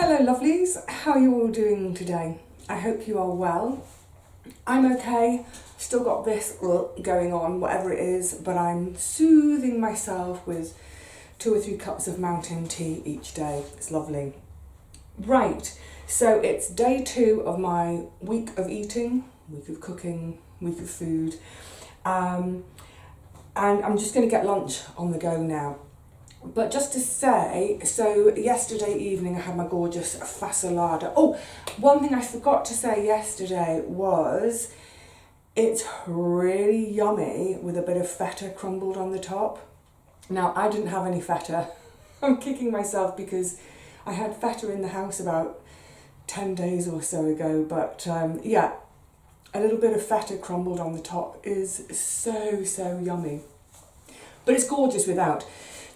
Hello lovelies, how are you all doing today? I hope you are well. I'm okay, still got this going on, whatever it is, but I'm soothing myself with 2 or 3 cups of mountain tea each day. It's lovely. Right, so it's day 2 of my week of eating, week of cooking, week of food, and I'm just going to get lunch on the go now. But just to say, so yesterday evening I had my gorgeous fasolada. Oh, one thing I forgot to say yesterday was it's really yummy with a bit of feta crumbled on the top. Now, I didn't have any feta. I'm kicking myself because I had feta in the house about 10 days or so ago. But yeah, a little bit of feta crumbled on the top is so yummy. But it's gorgeous without.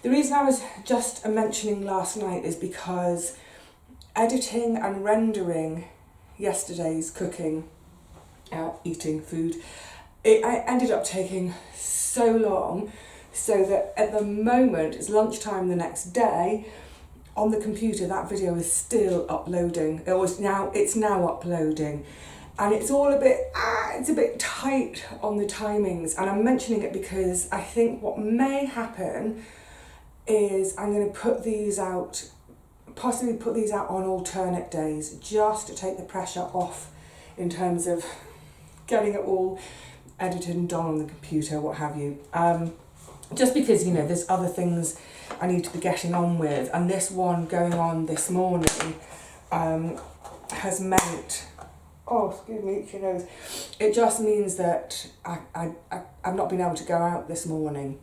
The reason I was just mentioning last night is because editing and rendering yesterday's cooking, eating food, I ended up taking so long, so that at the moment, it's lunchtime the next day, on the computer that video is still uploading. It's now uploading. And it's all a bit tight on the timings. And I'm mentioning it because I think what may happen is I'm going to put these out, possibly put these out on alternate days, just to take the pressure off in terms of getting it all edited and done on the computer, what have you. Just because, you know, there's other things I need to be getting on with, and this one going on this morning has meant, oh, excuse me, itchy nose. It just means that I've not been able to go out this morning.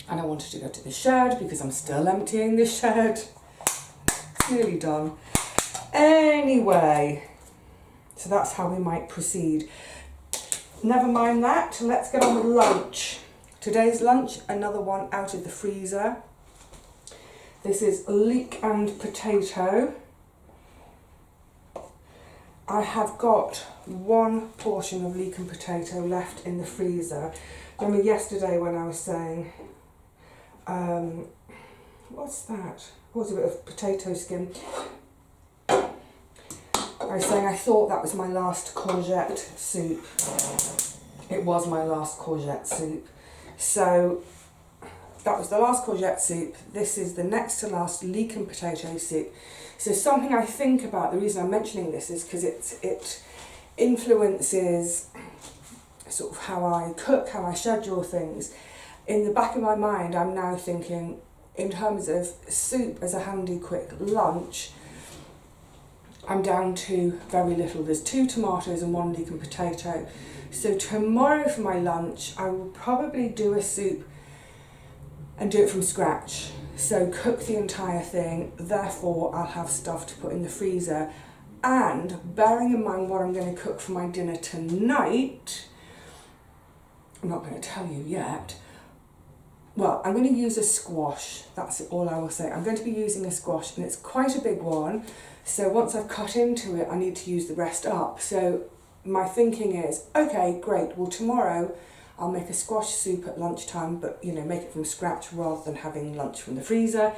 And I wanted to go to the shed because I'm still emptying the shed. It's nearly done. Anyway, so that's how we might proceed. Never mind that, let's get on with lunch. Today's lunch, another one out of the freezer. This is leek and potato. I have got 1 portion of leek and potato left in the freezer. Remember yesterday when I was saying, what's that? What was a bit of potato skin? I was saying I thought that was my last courgette soup. It was my last courgette soup. So that was the last courgette soup. This is the next to last leek and potato soup. So something I think about, the reason I'm mentioning this is because it influences sort of how I cook, how I schedule things. In the back of my mind, I'm now thinking in terms of soup as a handy quick lunch, I'm down to very little. There's 2 tomatoes and 1 leek and potato. So tomorrow for my lunch, I will probably do a soup and do it from scratch. So cook the entire thing, therefore I'll have stuff to put in the freezer. And bearing in mind what I'm going to cook for my dinner tonight, I'm not going to tell you yet. Well, I'm going to use a squash, that's all I will say. I'm going to be using a squash, and it's quite a big one, so once I've cut into it I need to use the rest up. So my thinking is, okay, great, well tomorrow I'll make a squash soup at lunchtime, but you know, make it from scratch rather than having lunch from the freezer.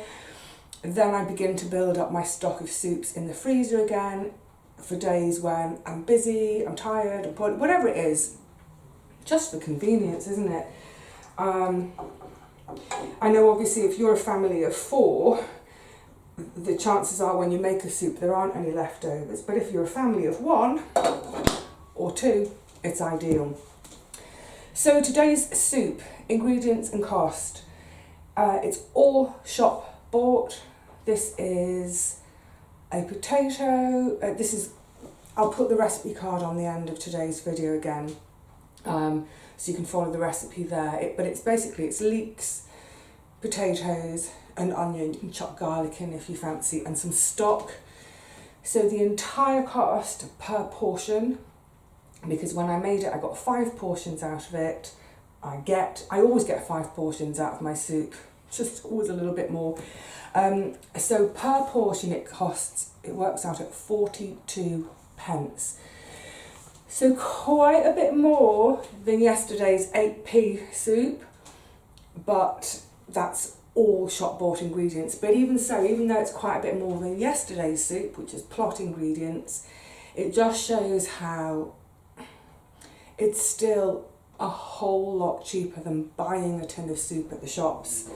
Then I begin to build up my stock of soups in the freezer again for days when I'm busy, I'm tired, I'm bored, whatever it is, just for convenience, isn't it? I know obviously if you're a family of 4, the chances are when you make a soup there aren't any leftovers, but if you're a family of 1 or 2, it's ideal. So today's soup, ingredients and cost. It's all shop bought. This is a potato, I'll put the recipe card on the end of today's video again. So you can follow the recipe there. But it's leeks, potatoes, and onion. You can chop garlic in if you fancy, and some stock. So the entire cost per portion, because when I made it I got 5 portions out of it. I always get 5 portions out of my soup, just always a little bit more. So per portion it works out at 42 pence. So quite a bit more than yesterday's 8p soup, but that's all shop bought ingredients, but even so, even though it's quite a bit more than yesterday's soup, which is plot ingredients, it just shows how it's still a whole lot cheaper than buying a tin of soup at the shops.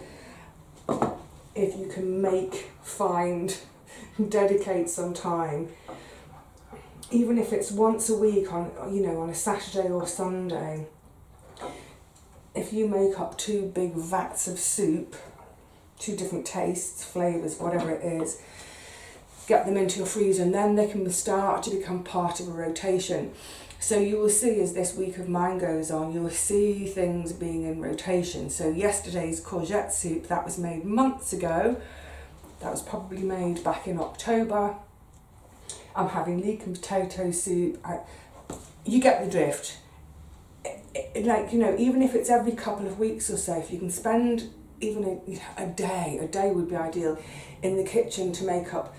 If you can find, dedicate some time, even if it's once a week on a Saturday or Sunday, if you make up 2 big vats of soup, 2 different tastes, flavours, whatever it is, get them into your freezer, and then they can start to become part of a rotation. So you will see as this week of mine goes on, you will see things being in rotation. So yesterday's courgette soup, that was made months ago. That was probably made back in October. I'm having leek and potato soup. You get the drift. Even if it's every couple of weeks or so, if you can spend even a day would be ideal in the kitchen to make up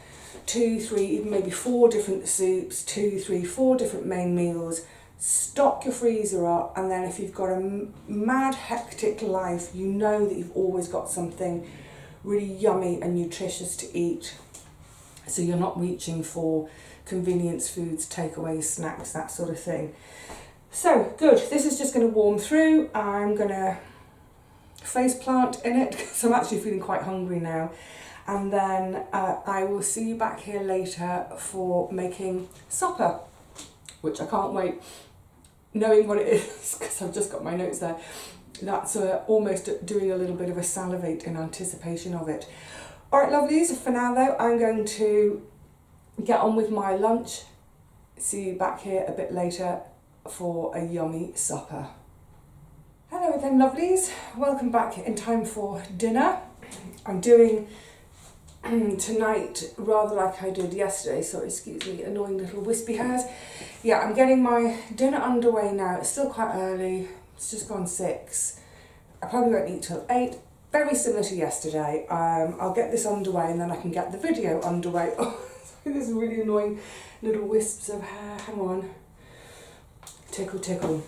2, 3, even maybe 4 different soups, 2, 3, 4 different main meals. Stock your freezer up, and then if you've got a mad hectic life, you know that you've always got something really yummy and nutritious to eat, so you're not reaching for convenience foods, takeaways, snacks, that sort of thing. So good, this is just going to warm through. I'm going to face plant in it because I'm actually feeling quite hungry now. And then I will see you back here later for making supper, which I can't wait, knowing what it is, because I've just got my notes there. That's almost doing a little bit of a salivate in anticipation of it. All right, lovelies, for now though, I'm going to get on with my lunch. See you back here a bit later for a yummy supper. Hello then, lovelies. Welcome back in time for dinner. I'm doing tonight rather like I did yesterday. Sorry, excuse me, annoying little wispy hairs. Yeah, I'm getting my dinner underway now. It's still quite early. It's just gone 6. I probably won't eat till 8. Very similar to yesterday. I'll get this underway and then I can get the video underway. Oh, this is really annoying little wisps of hair. Hang on. Tickle, tickle.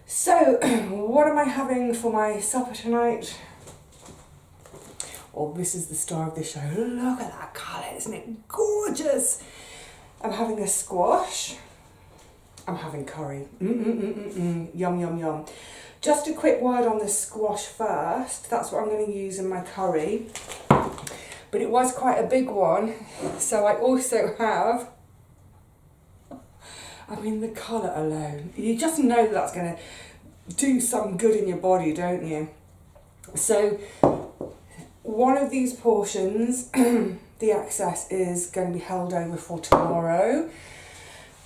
So, what am I having for my supper tonight? Oh, this is the star of this show. Look at that colour, isn't it gorgeous? I'm having a squash. I'm having curry. Yum, yum, yum. Just a quick word on the squash first. That's what I'm going to use in my curry. But it was quite a big one. So I also have, the colour alone. You just know that that's going to do some good in your body, don't you? So one of these portions, the excess, is going to be held over for tomorrow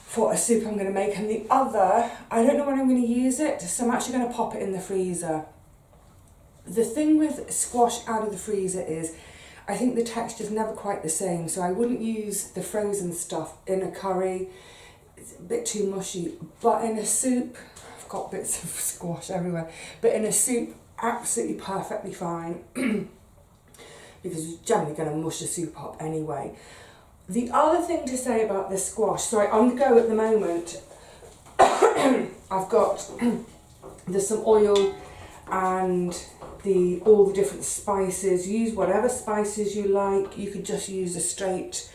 for a soup I'm going to make, and the other, I don't know when I'm going to use it, so I'm actually going to pop it in the freezer. The thing with squash out of the freezer is I think the texture's never quite the same, so I wouldn't use the frozen stuff in a curry. It's a bit too mushy, but in a soup, I've got bits of squash everywhere, but in a soup, absolutely perfectly fine. Because you're generally going to mush the soup up anyway. The other thing to say about this squash, so on the go at the moment, I've got, there's some oil and all the different spices. Use whatever spices you like. You could just use a straight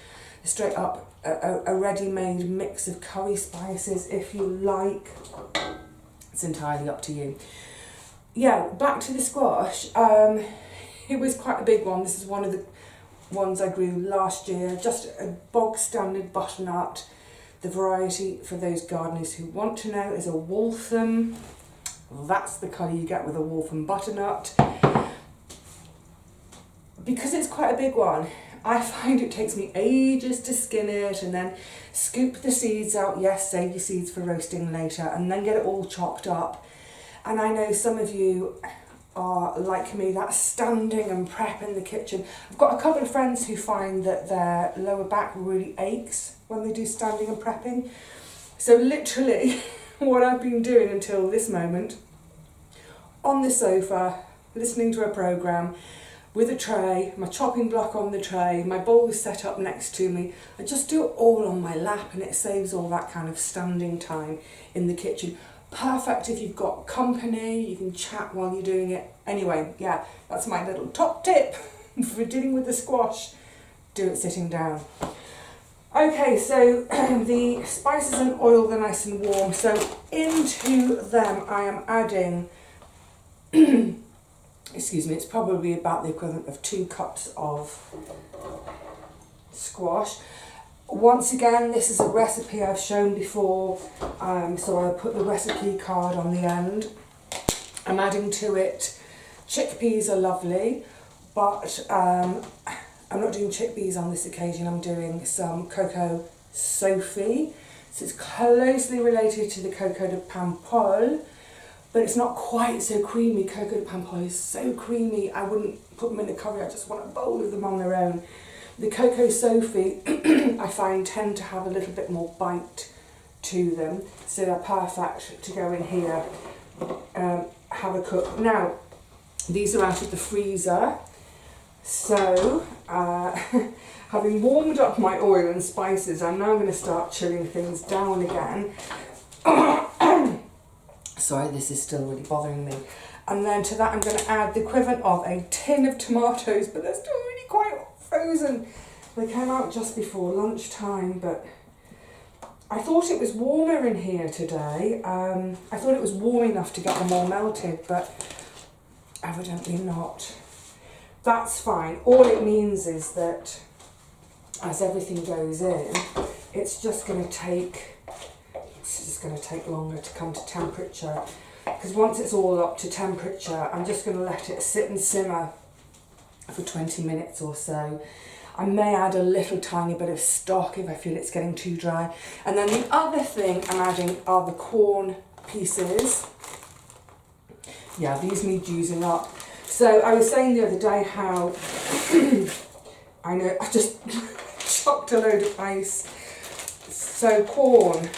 up, a ready-made mix of curry spices if you like. It's entirely up to you. Yeah, back to the squash. It was quite a big one. This is one of the ones I grew last year. Just a bog standard butternut. The variety, for those gardeners who want to know, is a Waltham. That's the colour you get with a Waltham butternut. Because it's quite a big one, I find it takes me ages to skin it and then scoop the seeds out. Yes, save your seeds for roasting later, and then get it all chopped up. And I know some of you are like me, that's standing and prep in the kitchen. I've got a couple of friends who find that their lower back really aches when they do standing and prepping. So literally what I've been doing until this moment, on the sofa, listening to a programme, with a tray, my chopping block on the tray, my bowl is set up next to me. I just do it all on my lap, and it saves all that kind of standing time in the kitchen. perfect if you've got company, you can chat while you're doing it. Anyway, yeah, that's my little top tip for dealing with the squash. Do it sitting down. Okay, so the spices and oil, they're nice and warm. So into them I am adding, excuse me, it's probably about the equivalent of 2 cups of squash. Once again, this is a recipe I've shown before, so I'll put the recipe card on the end. I'm adding to it, chickpeas are lovely, but I'm not doing chickpeas on this occasion, I'm doing some coco Sophie. So it's closely related to the coco de Pampol, but it's not quite so creamy. Coco de Pampol is so creamy, I wouldn't put them in a curry, I just want a bowl of them on their own. The coco Sophie, I find, tend to have a little bit more bite to them, so they're perfect to go in here, have a cook. Now, these are out of the freezer, so having warmed up my oil and spices, I'm now going to start chilling things down again. Sorry, this is still really bothering me. And then to that I'm going to add the equivalent of a tin of tomatoes, but they're still really quite frozen. They came out just before lunchtime, but I thought it was warmer in here today. I thought it was warm enough to get them all melted, but evidently not. That's fine. All it means is that as everything goes in, it's just going to take longer to come to temperature, because once it's all up to temperature, I'm just going to let it sit and simmer for 20 minutes or so. I may add a little tiny bit of stock if I feel it's getting too dry. And then the other thing I'm adding are the corn pieces. Yeah, these need using up. So I was saying the other day how I know I just chopped a load of ice. So corn.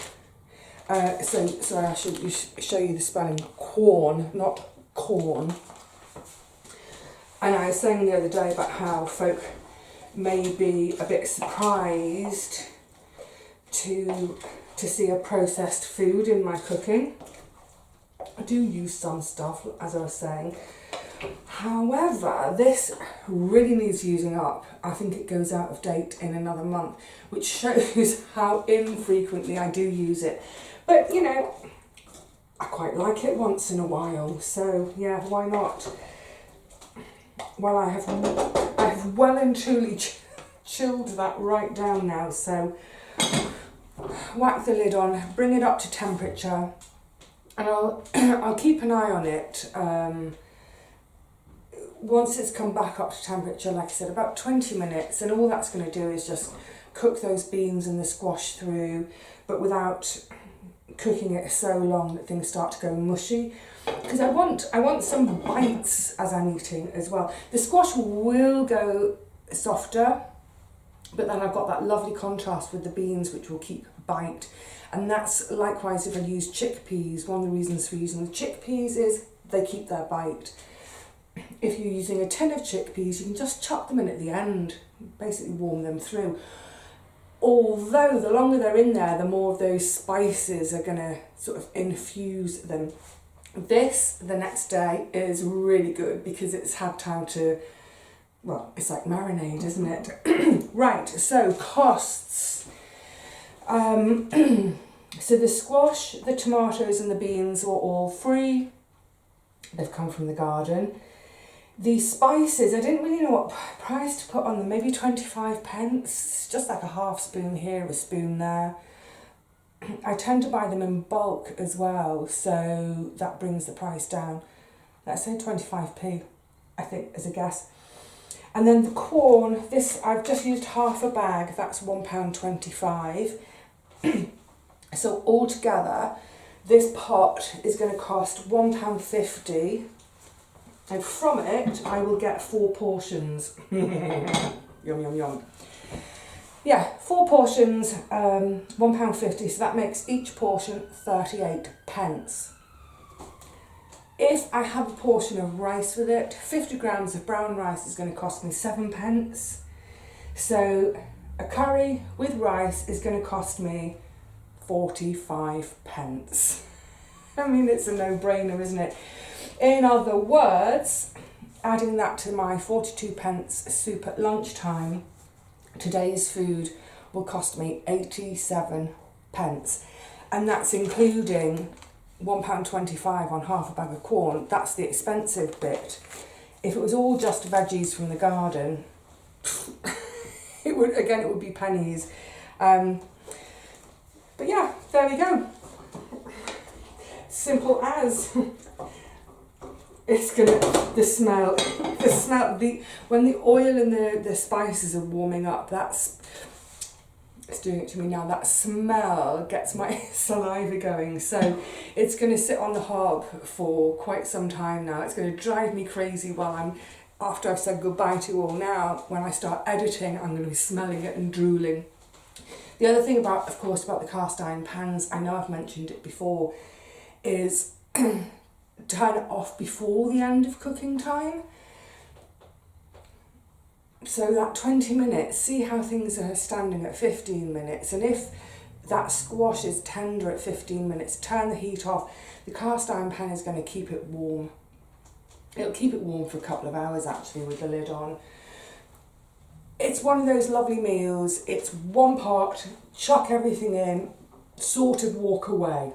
So I should show you the spelling. Corn, not corn. And I was saying the other day about how folk may be a bit surprised to see a processed food in my cooking. I do use some stuff, as I was saying. However, this really needs using up. I think it goes out of date in another month, which shows how infrequently I do use it. But, you know, I quite like it once in a while, so yeah, why not? Well, I have well and truly chilled that right down now, so whack the lid on, bring it up to temperature, and I'll keep an eye on it. Once it's come back up to temperature, like I said, about 20 minutes, and all that's going to do is just cook those beans and the squash through, but without cooking it so long that things start to go mushy. Because I want some bites as I'm eating as well. The squash will go softer, but then I've got that lovely contrast with the beans, which will keep bite. And that's likewise if I use chickpeas. One of the reasons for using the chickpeas is they keep their bite. If you're using a tin of chickpeas, you can just chuck them in at the end, basically warm them through. Although the longer they're in there, the more of those spices are going to sort of infuse them. This, the next day, is really good because it's had time to, well, it's like marinade, isn't it? Right, so costs. So the squash, the tomatoes and the beans were all free. They've come from the garden. The spices, I didn't really know what price to put on them, maybe 25 pence, just like a half spoon here, a spoon there. I tend to buy them in bulk as well, so that brings the price down. Let's say 25p, I think, as a guess. And then the corn, this I've just used half a bag, that's £1.25. So altogether, this pot is going to cost £1.50. And from it, I will get 4 portions. Yum, yum, yum. Yeah, 4 portions, £1.50, so that makes each portion 38 pence. If I have a portion of rice with it, 50 grams of brown rice is going to cost me 7 pence. So a curry with rice is going to cost me 45 pence. I mean, it's a no-brainer, isn't it? In other words, adding that to my 42 pence soup at lunchtime, today's food will cost me 87 pence. And that's including £1.25 on half a bag of corn. That's the expensive bit. If it was all just veggies from the garden, it would be pennies. But yeah, there we go. Simple as. It's gonna, the smell, when the oil and the spices are warming up, it's doing it to me now. That smell gets my saliva going. So it's gonna sit on the hob for quite some time now. It's gonna drive me crazy after I've said goodbye to you all now. When I start editing, I'm gonna be smelling it and drooling. The other thing about the cast iron pans, I know I've mentioned it before, is turn it off before the end of cooking time. So that 20 minutes, see how things are standing at 15 minutes. And if that squash is tender at 15 minutes, turn the heat off. The cast iron pan is going to keep it warm. It'll keep it warm for a couple of hours actually with the lid on. It's one of those lovely meals. It's one pot, chuck everything in, sort of walk away.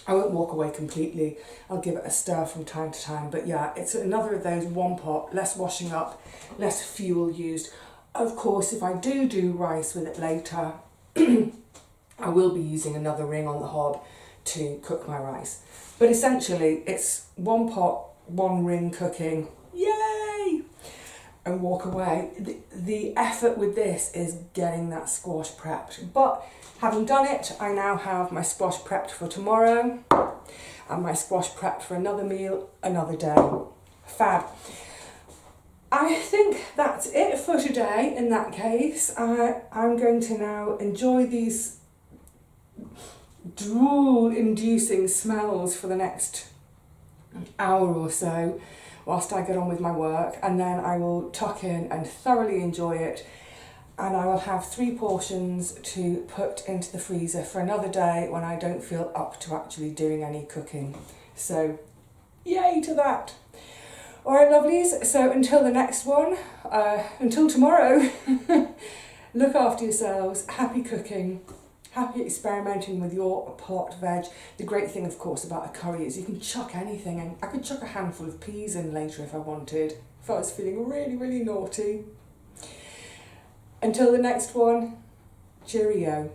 I won't walk away completely. I'll give it a stir from time to time. But yeah, it's another of those one pot, less washing up, less fuel used. Of course, if I do rice with it later, I will be using another ring on the hob to cook my rice. But essentially, it's one pot, one ring cooking. Yay! And walk away. The effort with this is getting that squash prepped. But having done it, I now have my squash prepped for tomorrow and my squash prepped for another meal, another day. Fab. I think that's it for today in that case. I'm going to now enjoy these drool-inducing smells for the next hour or so whilst I get on with my work, and then I will tuck in and thoroughly enjoy it. And I will have 3 portions to put into the freezer for another day when I don't feel up to actually doing any cooking. So, yay to that. Alright lovelies, so until the next one, until tomorrow, look after yourselves, happy cooking, happy experimenting with your pot veg. The great thing of course about a curry is you can chuck anything in. I could chuck a handful of peas in later if I wanted, if I was feeling really, really naughty. Until the next one, cheerio.